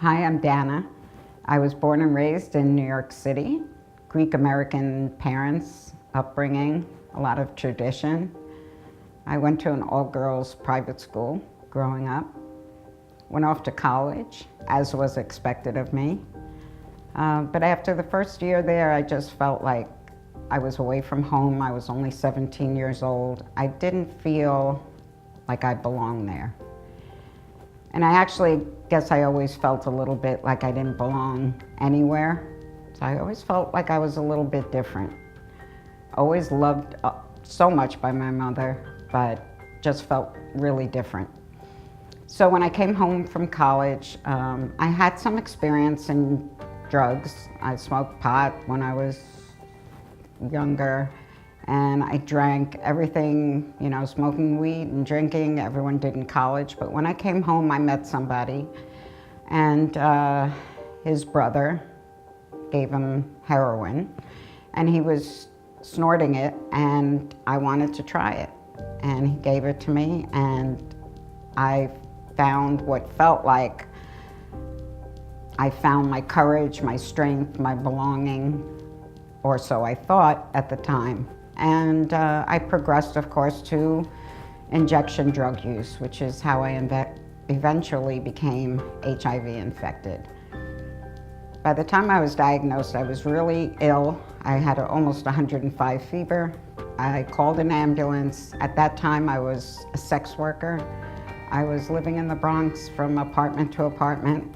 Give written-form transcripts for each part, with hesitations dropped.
Hi, I'm Dana. I was born and raised in New York City. Greek-American parents, upbringing, a lot of tradition. I went to an all-girls private school growing up. Went off to college, as was expected of me. But after the first year there, I just felt like I was away from home. I was only 17 years old. I didn't feel like I belonged there. And I actually guess I always felt a little bit like I didn't belong anywhere. So I always felt like I was a little bit different. Always loved so much by my mother, but just felt really different. So when I came home from college, I had some experience in drugs. I smoked pot when I was younger, and I drank everything, you know, smoking weed and drinking, everyone did in college. But when I came home, I met somebody, and his brother gave him heroin, and he was snorting it, and I wanted to try it. And he gave it to me, and I found what felt like I found my courage, my strength, my belonging, or so I thought at the time. And I progressed, of course, to injection drug use, which is how I eventually became HIV infected. By the time I was diagnosed, I was really ill. I had almost 105 fever. I called an ambulance. At that time, I was a sex worker. I was living in the Bronx from apartment to apartment,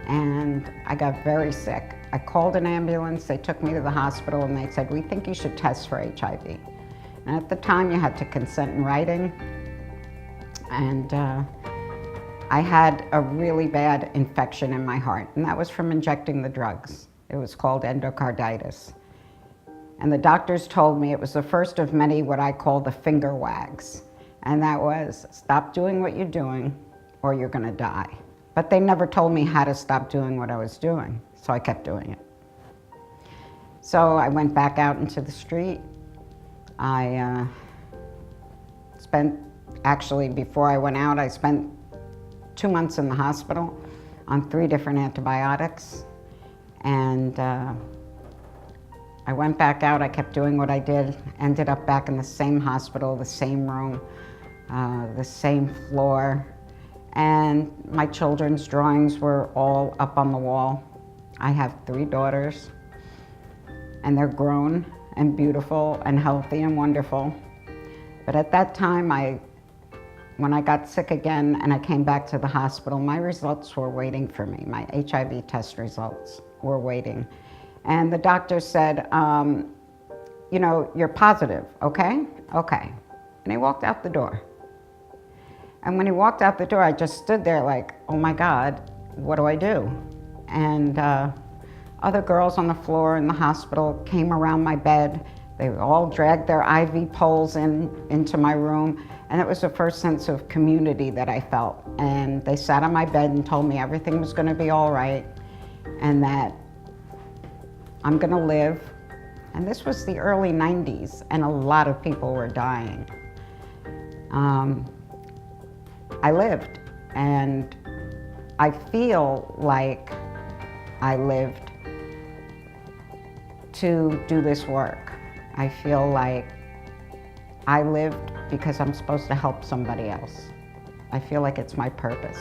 and I got very sick. I called an ambulance, they took me to the hospital, and they said, "We think you should test for HIV." And at the time, you had to consent in writing. And I had a really bad infection in my heart, and that was from injecting the drugs. It was called endocarditis. And the doctors told me it was the first of many what I call the finger wags. And that was, stop doing what you're doing, or you're gonna die. But they never told me how to stop doing what I was doing, so I kept doing it. So I went back out into the street. I actually, before I went out, I spent 2 months in the hospital on 3 different antibiotics. And I went back out, I kept doing what I did, ended up back in the same hospital, the same room, the same floor. And my children's drawings were all up on the wall. I have 3 daughters, and they're grown and beautiful and healthy and wonderful. But at that time, when I got sick again and I came back to the hospital, my results were waiting for me. My HIV test results were waiting. And the doctor said, you know, you're positive, okay? Okay. And he walked out the door. And when he walked out the door, I just stood there like, oh my God, what do I do? And other girls on the floor in the hospital came around my bed. They all dragged their IV poles into my room. And it was the first sense of community that I felt. And they sat on my bed and told me everything was gonna be all right, and that I'm gonna live. And this was the early 90s, and a lot of people were dying. I lived, and I feel like I lived to do this work. I feel like I lived because I'm supposed to help somebody else. I feel like it's my purpose.